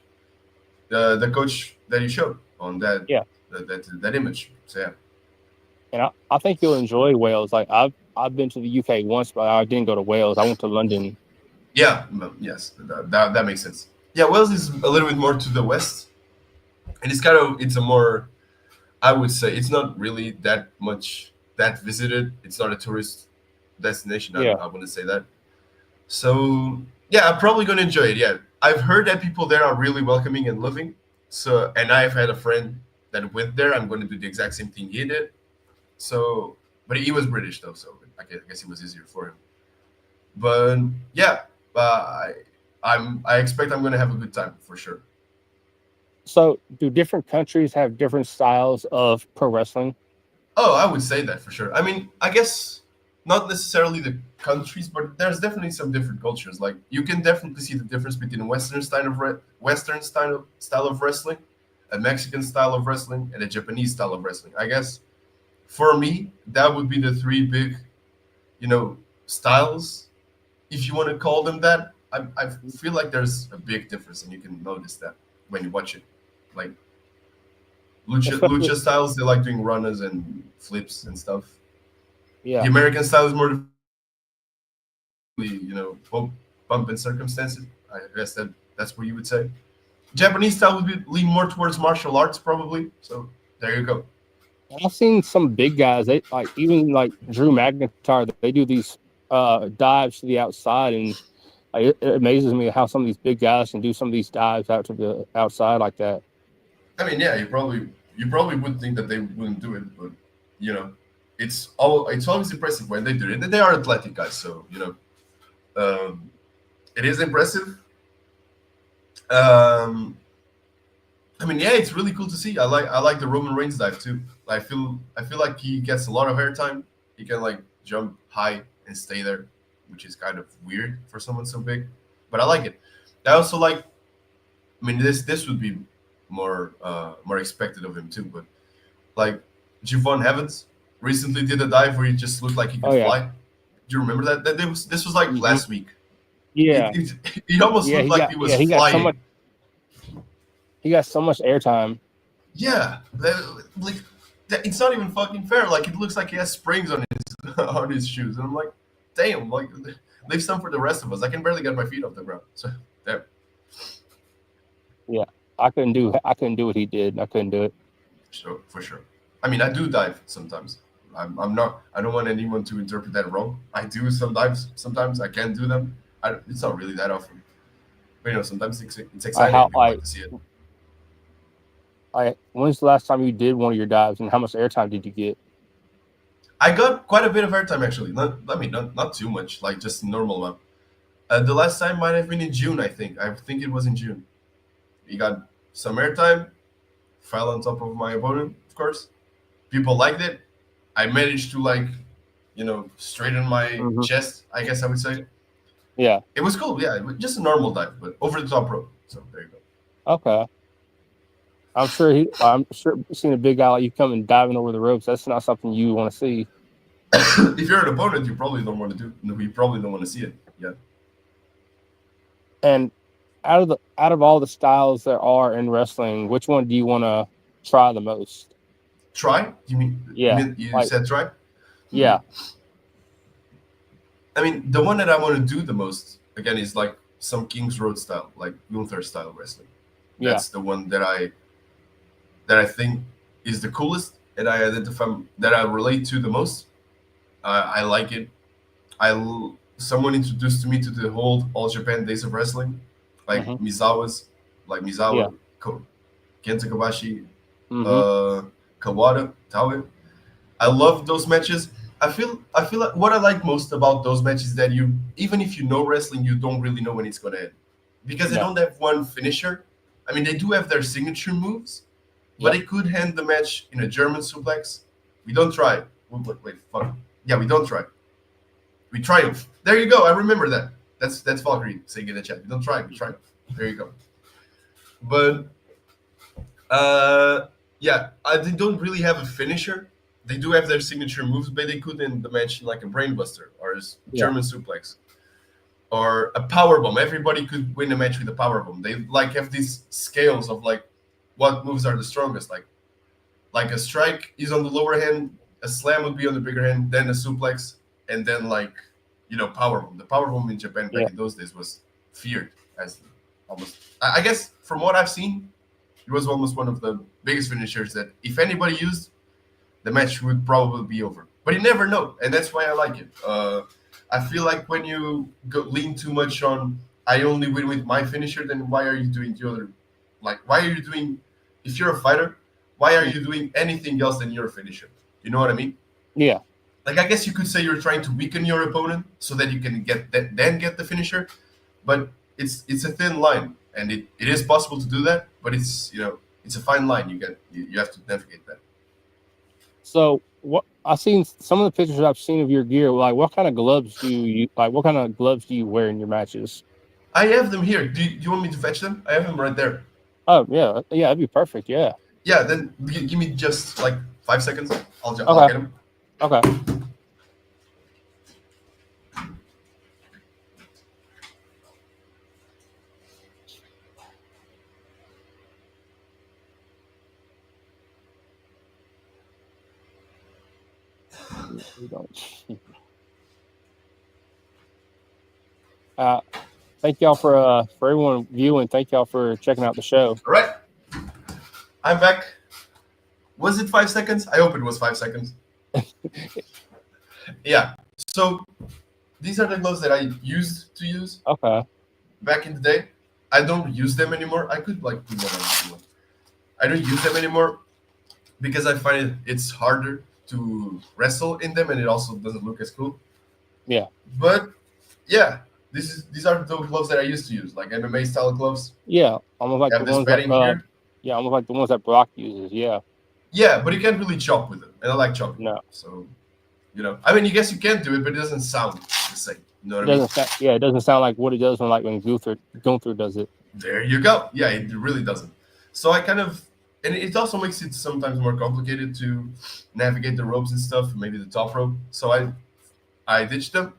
the coach that you showed on that that image. So yeah, and I think you'll enjoy Wales. Like I've been to the UK once, but I didn't go to Wales. I went to London. Yeah, yes, that makes sense. Yeah, Wales is a little bit more to the west, and it's a more, I would say, it's not really that visited. It's not a tourist destination. I wouldn't say that. So yeah, I'm probably gonna enjoy it. Yeah, I've heard that people there are really welcoming and loving. So, and I've had a friend that went there. I'm going to do the exact same thing he did. So, but he was British though, so I guess it was easier for him. But yeah, I expect I'm going to have a good time for sure. So, do different countries have different styles of pro wrestling? Oh, I would say that for sure. I mean, I guess not necessarily the countries, but there's definitely some different cultures. Like you can definitely see the difference between a Western style of wrestling, a Mexican style of wrestling, and a Japanese style of wrestling. I guess for me, that would be the three big, styles, if you want to call them that. I feel like there's a big difference, and you can notice that when you watch it. Like lucha styles, they like doing runners and flips and stuff. Yeah. The American style is more, bump and circumstances. I guess that's what you would say. Japanese style would lean more towards martial arts, probably. So there you go. I've seen some big guys. They even Drew McIntyre. They do these dives to the outside, and it amazes me how some of these big guys can do some of these dives out to the outside like that. I mean, yeah, you probably would think that they wouldn't do it, but it's always impressive when they do it. And they are athletic guys, so it is impressive. I mean, yeah, it's really cool to see. I like the Roman Reigns dive too. I feel like he gets a lot of airtime. He can jump high and stay there, which is kind of weird for someone so big. But I like it. I also like. I mean, this would be more expected of him too. But like Javon Evans recently did a dive where he just looked like he could fly. Do you remember that? This was like last week. Yeah, he almost looked like he was flying. He got so much airtime. Yeah, it's not even fucking fair. Like it looks like he has springs on his shoes, and I'm like, damn, leave some for the rest of us. I can barely get my feet off the ground. So there. Yeah, I couldn't do what he did. I couldn't do it. So for sure. I mean, I do dive sometimes. I'm not. I don't want anyone to interpret that wrong. I do some dives. Sometimes I can't do them. It's not really that often. But sometimes it's exciting to see it. When's the last time you did one of your dives, and how much airtime did you get? I got quite a bit of airtime actually. Not too much, like just a normal one. The last time might have been in June, I think. I think it was in June. We got some airtime, fell on top of my opponent, of course. People liked it. I managed to straighten my chest, I guess I would say. Yeah. It was cool, yeah. It was just a normal dive, but over the top rope. So there you go. Okay. I'm sure seeing a big guy like you coming diving over the ropes, that's not something you want to see. If you're an opponent, you probably don't want to do. No, you probably don't want to see it. Yeah. And out of all the styles there are in wrestling, which one do you want to try the most? Try? You mean? Yeah. You said try? Yeah. I mean, the one that I want to do the most again is like some King's Road style, like Gunther style wrestling. That's the one that I think is the coolest, and I identify that I relate to the most. I like it. Someone introduced me to the whole All Japan Days of Wrestling, like Misawa, Kenta Kobashi, Kawada, Taue. I love those matches. I feel like what I like most about those matches is that you, even if you know wrestling, you don't really know when it's gonna end, because they don't have one finisher. I mean, they do have their signature moves, but they could end the match in a German suplex. We don't try. Wait, fuck. Yeah, we don't try. We triumph. There you go. I remember that. That's Valkyrie saying in the chat. We don't try. We triumph. There you go. But they don't really have a finisher. They do have their signature moves, but they could end the match like a brainbuster or a German suplex or a power bomb. Everybody could win a match with a power bomb. They like have these scales of like what moves are the strongest. Like a strike is on the lower hand, a slam would be on the bigger hand, then a suplex, and then power bomb. The power bomb in Japan back in those days was feared as almost. I guess from what I've seen, it was almost one of the biggest finishers that if anybody used, the match would probably be over. But you never know, and that's why I like it. I feel like when you lean too much on I only win with my finisher, then why are you doing the other? Like, why are you doing? If you're a fighter, why are you doing anything else than your finisher? You know what I mean? Yeah. Like, I guess you could say you're trying to weaken your opponent so that you can get the finisher, but it's a thin line, and it is possible to do that, but it's a fine line. You have to navigate that. So what I've seen some of the pictures I've seen of your gear, like what kind of gloves do you wear in your matches? I have them here. Do you want me to fetch them? I have them right there. Oh yeah, that'd be perfect. Yeah. Yeah, then give me just like 5 seconds. I'll get them. Okay. Thank y'all for everyone viewing. Thank y'all for checking out the show. All right, I'm back. Was it 5 seconds? I hope it was 5 seconds. Yeah. So these are the gloves that I used to use. Okay. Back in the day, I don't use them anymore. I could put one on. I don't use them anymore because I find it's harder to wrestle in them, and it also doesn't look as cool. Yeah. But yeah, these are the gloves that I used to use, like MMA style gloves. Yeah, almost like the ones that almost like the ones that Brock uses. Yeah. Yeah, but you can't really chop with them, and I like chopping. No. So, I mean, you guess you can do it, but it doesn't sound the same. You know what I mean? It doesn't sound like what it does when Gunther does it. There you go. Yeah, it really doesn't. So I kind of, and it also makes it sometimes more complicated to navigate the ropes and stuff, maybe the top rope. So I ditched them.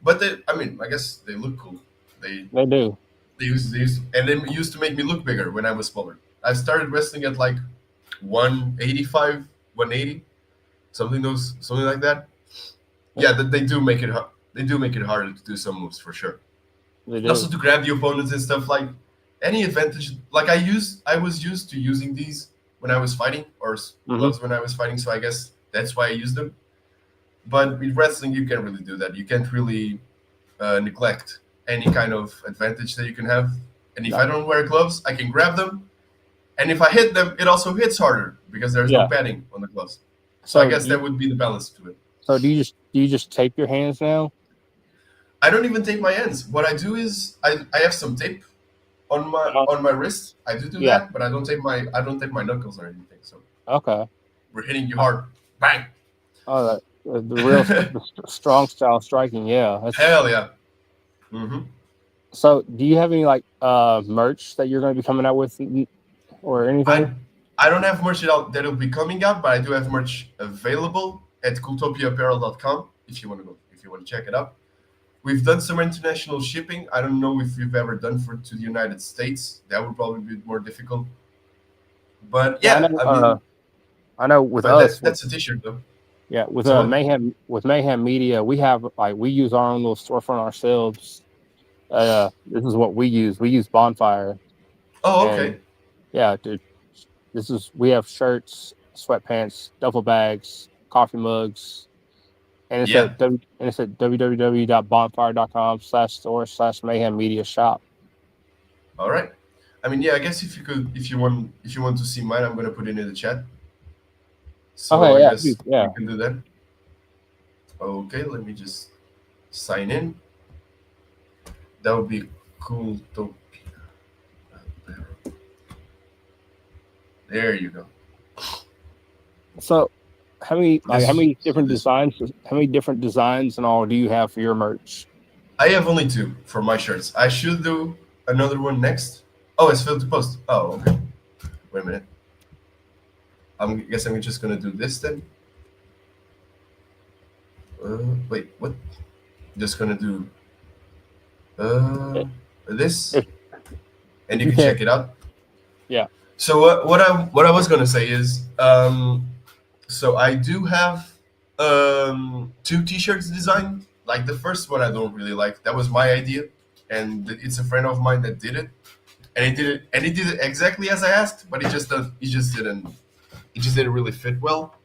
But I guess they look cool. They do. They used to make me look bigger when I was smaller. I started wrestling at like 185, 180, something like that. Yeah, they do make it hard. They do make it harder to do some moves for sure. Also to grab the opponents and stuff, like any advantage. Like I was used to using these when I was fighting, or gloves when I was fighting. So I guess that's why I used them. But with wrestling, you can't really do that. You can't really neglect any kind of advantage that you can have. And if I don't wear gloves, I can grab them. And if I hit them, it also hits harder because there's no padding on the gloves. So I guess that would be the balance to it. So do you just tape your hands now? I don't even tape my hands. What I do is I have some tape on my wrist. I do that, but I don't tape my knuckles or anything. So we're hitting you hard, bang. Oh, the real the strong style striking, yeah. Hell yeah. Mm-hmm. So, do you have any like merch that you're going to be coming out with or anything? I don't have merch that'll be coming out, but I do have merch available at cooltopiaapparel.com if you want to check it out. We've done some international shipping. I don't know if you've ever done to the United States. That would probably be more difficult. But yeah, I know with us, that's a t-shirt though. Yeah, with Mayhem Media, we have we use our own little storefront ourselves. This is what we use. We use Bonfire. Oh, okay. And, yeah, dude. We have shirts, sweatpants, duffel bags, coffee mugs, and it's at www.bonfire.com/store/Mayhem Media Shop. All right. I mean, yeah, I guess if you want to see mine, I'm gonna put it in the chat. So I guess we can do that. Okay, let me just sign in. That would be cool. There you go. So, how many different designs and all do you have for your merch? I have only 2 for my shirts. I should do another one next. Oh, it's filled to post. Oh, okay. Wait a minute. I guess I'm just gonna do this then. Wait, what? Just gonna do this, and you can check it out. Yeah. So what I was gonna say is, so I do have 2 t-shirts designed. Like the first one I don't really like. That was my idea, and it's a friend of mine that did it, and he did it exactly as I asked, but it just didn't really fit well.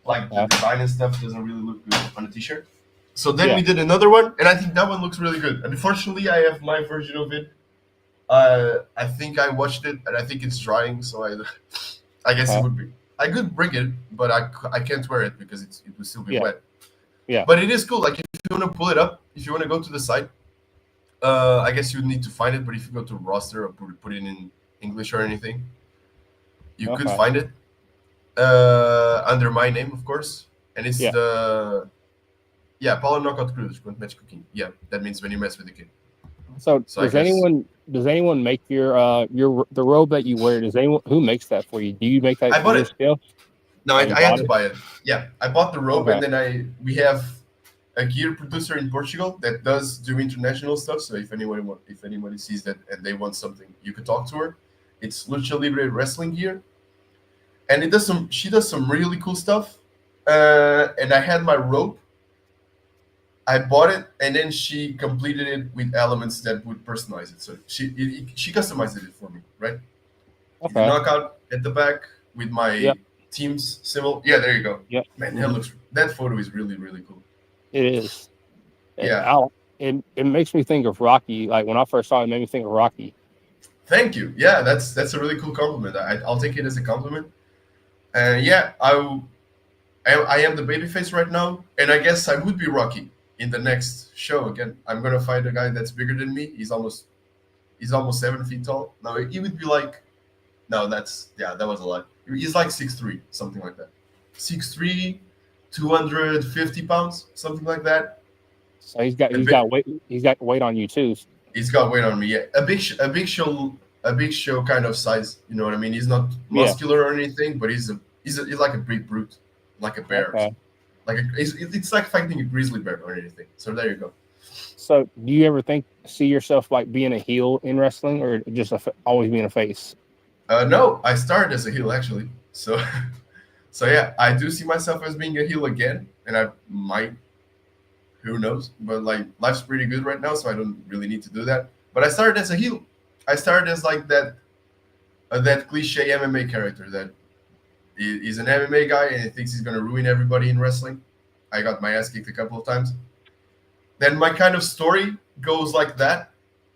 Like the design and stuff doesn't really look good on a t-shirt. So then we did another one, and I think that one looks really good. Unfortunately, I have my version of it. I think I watched it, and I think it's drying, so I guess it would be. I could bring it, but I can't wear it because it would still be wet. Yeah. But it is cool. Like if you want to pull it up, if you want to go to the site, I guess you would need to find it. But if you go to roster or put it in English or anything, you could find it under my name, of course. And it's Paulo Knockout Cruz, quando match cooking. Yeah, that means when you mess with the kid. So does anyone make the robe that you wear? Who makes that for you? Do you make that? I bought it. Yourself? No, I had to buy it. Yeah, I bought the robe, and then we have a gear producer in Portugal that does do international stuff. So if anybody sees that and they want something, you could talk to her. It's Lucha Libre wrestling gear, and she does some really cool stuff. And I had my rope. I bought it, and then she completed it with elements that would personalize it. So she customized it for me, right? Okay. The knockout at the back with my team's symbol. Yeah, there you go. Yeah, man, that photo is really, really cool. It is. It makes me think of Rocky. Like when I first saw it, made me think of Rocky. Thank you. Yeah, that's a really cool compliment. I'll take it as a compliment. And I am the babyface right now, and I guess I would be Rocky in the next show again. I'm gonna fight a guy that's bigger than me. He's almost 7 feet tall. No, he would be like, no, that was a lie. He's like 6'3", something like that. 6'3", 250 pounds, something like that. So he's got weight on you too. He's got weight on me. Yeah, a big show kind of size. You know what I mean? He's not muscular or anything, but he's like a big brute, like a bear. Okay. It's like fighting a grizzly bear or anything. So there you go. So do you ever see yourself like being a heel in wrestling, or just always being a face? No, I started as a heel actually. So yeah, I do see myself as being a heel again, and I might. Who knows? But like life's pretty good right now, so I don't really need to do that. But I started as a heel. I started as like that cliche MMA character that he's an MMA guy and he thinks he's gonna ruin everybody in wrestling. I got my ass kicked a couple of times. Then my kind of story goes like that.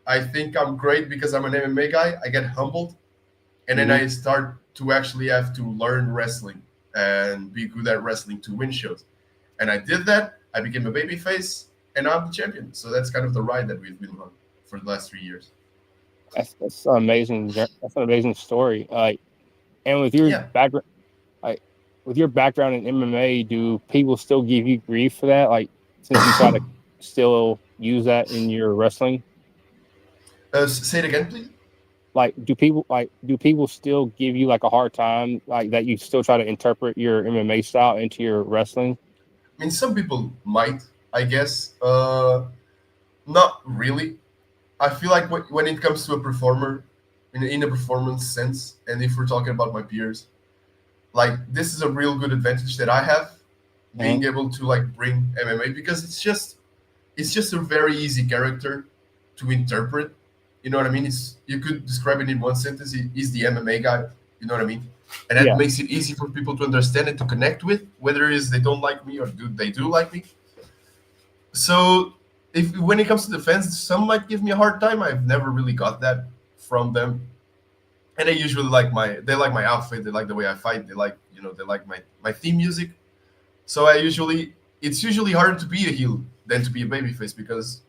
I think I'm great because I'm an MMA guy. I get humbled, and then I start to actually have to learn wrestling and be good at wrestling to win shows. And I did that. I became a babyface, and now I'm the champion. So that's kind of the ride that we've been on for the last 3 years. That's amazing. That's an amazing story. And with your background, with your background in MMA, do people still give you grief for that? Like, since you try to still use that in your wrestling? Say it again, please. do people still give you like a hard time like that? You still try to interpret your MMA style into your wrestling? I mean, some people might, I guess. Not really. I feel like when it comes to a performer, in a performance sense, and if we're talking about my peers, like this is a real good advantage that I have, Mhm. being able to like bring MMA because it's just a very easy character to interpret. You know what I mean? It's you could describe it in one sentence. He's the MMA guy. You know what I mean? And that Yeah. makes it easy for people to understand and to connect with, whether it is they don't like me or do like me. So if when it comes to defense, some might give me a hard time. I've never really got that from them, and they usually like my outfit. They like the way I fight. They like they like my theme music. So it's usually harder to be a heel than to be a babyface because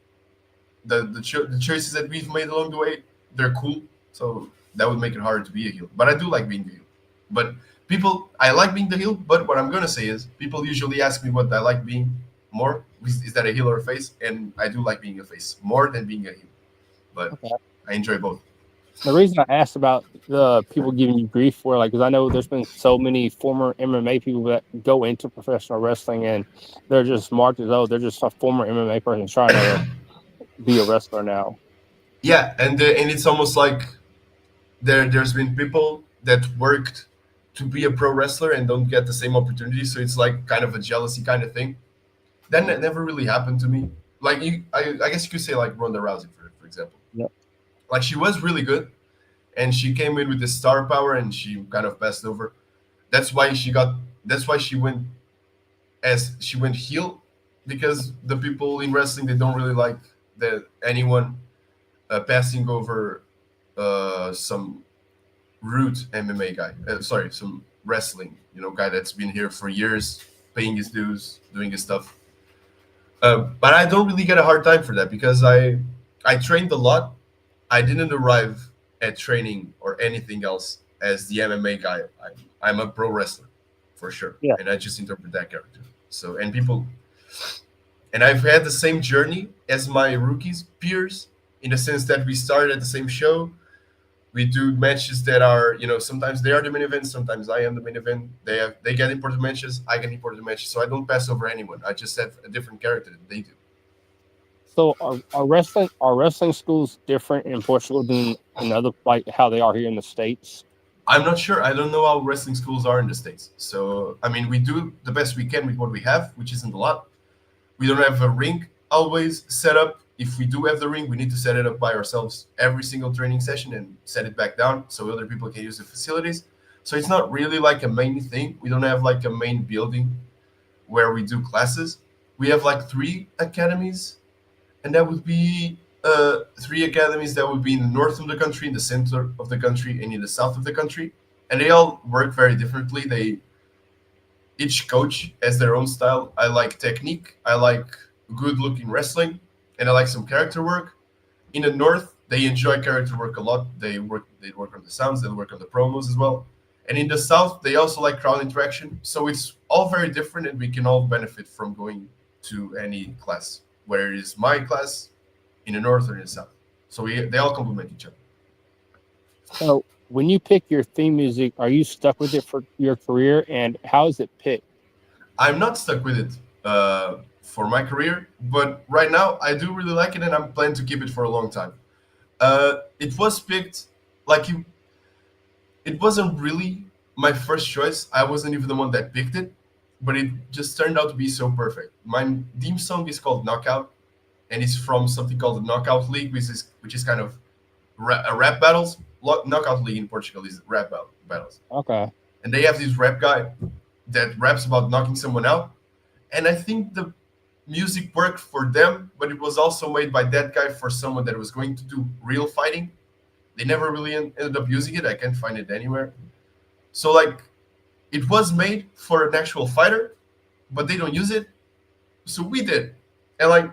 the choices that we've made along the way, they're cool. So that would make it harder to be a heel. But I do like being the heel. But I like being the heel. But what I'm gonna say is, people usually ask me what I like being more. Is that a heel or a face? And I do like being a face more than being a heel. But Okay. I enjoy both. The reason I asked about the people giving you grief for, like, because I know there's been so many former MMA people that go into professional wrestling and they're just marked as, oh, they're just a former MMA person trying to be a wrestler now. Yeah, and it's almost like there's been people that worked to be a pro wrestler and don't get the same opportunity. So it's like kind of a jealousy kind of thing. That never really happened to me. Like I guess you could say like Ronda Rousey for example. Yep. Like she was really good, and she came in with this star power, and she kind of passed over. That's why she got. That's why she went heel, because the people in wrestling, they don't really like that anyone passing over some root MMA guy. Sorry, some wrestling guy that's been here for years, paying his dues, doing his stuff. But I don't really get a hard time for that because I trained a lot. I didn't arrive at training or anything else as the MMA guy. I'm a pro wrestler for sure, Yeah. and I just interpret that character. So and I've had the same journey as my rookies peers, in the sense that we started at the same show. We do matches that are, sometimes they are the main event, sometimes I am the main event. They get important matches, I get important matches. So I don't pass over anyone. I just have a different character than they do. So are wrestling schools different in Portugal than in other, like how they are here in the States? I'm not sure. I don't know how wrestling schools are in the States. So I mean, we do the best we can with what we have, which isn't a lot. We don't have a ring always set up. If we do have the ring, we need to set it up by ourselves every single training session and set it back down so other people can use the facilities. So it's not really like a main thing. We don't have like a main building where we do classes. We have like three academies, and that would be three academies that would be in the north of the country, in the center of the country, and in the south of the country. And they all work very differently. Each coach has their own style. I like technique. I like good looking wrestling, and I like some character work. In the north, they enjoy character work a lot. They work on the sounds. They work on the promos as well. And in the south, they also like crowd interaction. So it's all very different, and we can all benefit from going to any class, whether it is my class in the north or in the south. So they all complement each other. So when you pick your theme music, are you stuck with it for your career, and how is it picked? I'm not stuck with it for my career, but right now I do really like it, and I'm planning to keep it for a long time. It was picked like you. It wasn't really my first choice. I wasn't even the one that picked it, but it just turned out to be so perfect. My theme song is called Knockout, and it's from something called the Knockout League, which is kind of a rap battles. Knockout League in Portugal is battles, Okay. and they have this rap guy that raps about knocking someone out. And I think the music worked for them, but it was also made by that guy for someone that was going to do real fighting. They never really ended up using it. I can't find it anywhere. So like, it was made for an actual fighter, but they don't use it. So we did, and like,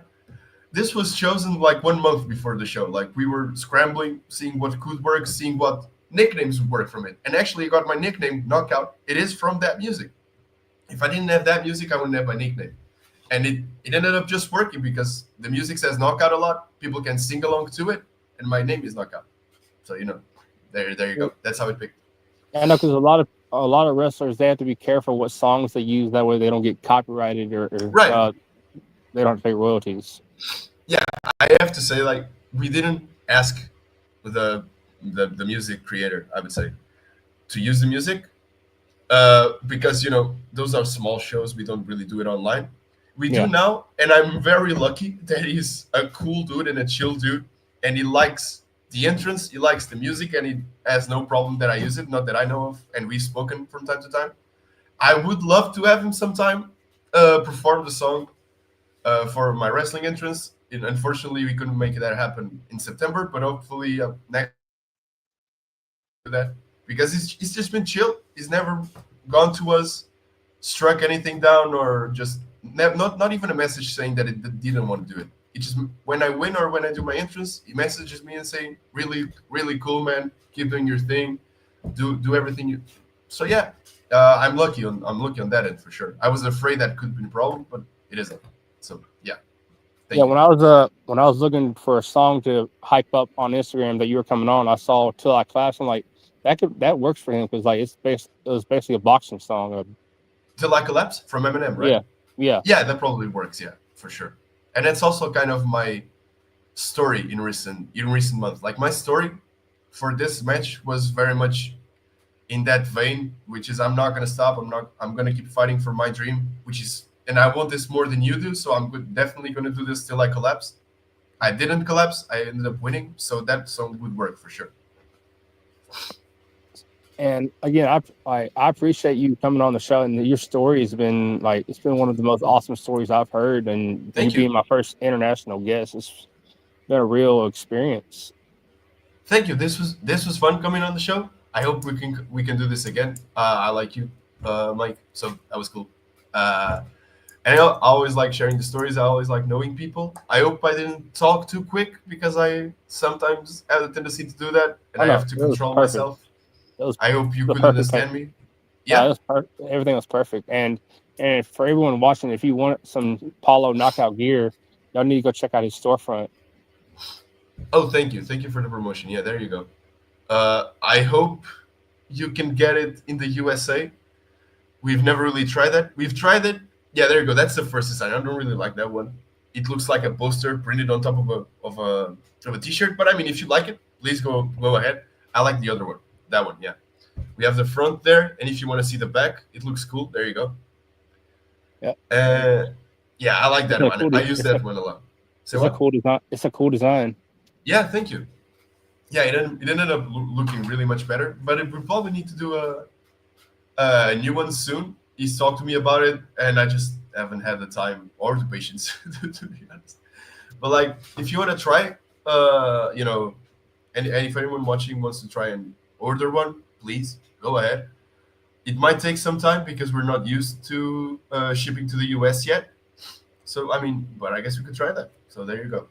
this was chosen like 1 month before the show. Like we were scrambling, seeing what could work, seeing what nicknames would work from it. And actually, I got my nickname Knockout. It is from that music. If I didn't have that music, I wouldn't have my nickname. And it ended up just working because the music says Knockout a lot. People can sing along to it, and my name is Knockout. So There you go. That's how it picked. I know because a lot of wrestlers, they have to be careful what songs they use. That way they don't get copyrighted or Right. They don't pay royalties. Yeah, I have to say, like, we didn't ask the music creator, I would say, to use the music, because those are small shows. We don't really do it online. We do now, and I'm very lucky that he's a cool dude and a chill dude, and he likes the entrance, he likes the music, and he has no problem that I use it, not that I know of, and we've spoken from time to time. I would love to have him sometime perform the song for my wrestling entrance. Unfortunately, we couldn't make that happen in September, but hopefully next that, because he's just been chill. He's never gone to us, struck anything down, or just not even a message saying that it didn't want to do it. It just, when I win or when I do my entrance, he messages me and saying, "Really, really cool, man. Keep doing your thing. Do everything you." So yeah, I'm lucky on that end for sure. I was afraid that could be a problem, but it isn't. So yeah. Thank you. When I was looking for a song to hype up on Instagram that you were coming on, I saw "Till I Clash." I'm like, that works for him because like it was basically a boxing song. "Till I Collapse" from Eminem, right? Yeah. That probably works. Yeah, for sure. And it's also kind of my story in recent months. Like, my story for this match was very much in that vein, which is, I'm not gonna stop. I'm gonna keep fighting for my dream, which is, and I want this more than you do. So I'm definitely gonna do this till I collapse. I didn't collapse. I ended up winning. So that song would work for sure. And again, I appreciate you coming on the show, and your story has been it's been one of the most awesome stories I've heard, and you being my first international guest, it's been a real experience. Thank you. This was fun coming on the show. I hope we can do this again. I like you, Mike. So that was cool. And I always like sharing the stories. I always like knowing people. I hope I didn't talk too quick, because I sometimes have a tendency to do that, and I have to control myself. I hope you could understand me. Yeah, everything was perfect. And for everyone watching, if you want some Paulo knockout gear, y'all need to go check out his storefront. Oh, thank you for the promotion. Yeah, there you go. I hope you can get it in the USA. We've never really tried that. We've tried it. Yeah, there you go. That's the first design. I don't really like that one. It looks like a poster printed on top of a t-shirt. But I mean, if you like it, please go ahead. I like the other one. That one, yeah. We have the front there, and if you want to see the back, it looks cool. There you go. Yeah. Yeah, I like that one. Cool, I use that one a lot. So it's a cool design. It's a cool design. Yeah, thank you. Yeah, it ended up looking really much better, but we probably need to do a new one soon. He's talked to me about it, and I just haven't had the time or the patience to be honest. But like, if you want to try, and if anyone watching wants to try and order one, please go ahead. It might take some time because we're not used to shipping to the US yet. So I mean, but I guess we could try that. So there you go.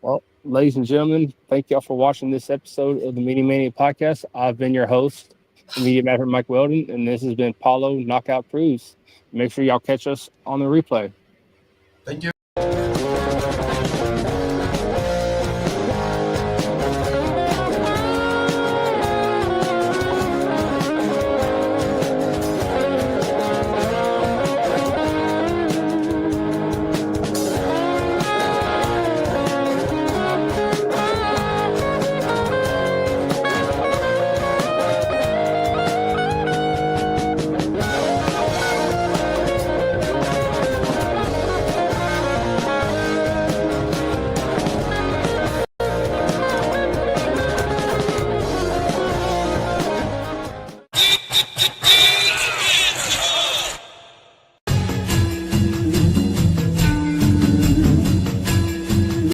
Well, ladies and gentlemen, thank y'all for watching this episode of the Media Mania podcast. I've been your host, Media Maverick Mike Weldon, and this has been Paulo Knockout Cruz. Make sure y'all catch us on the replay. Thank you.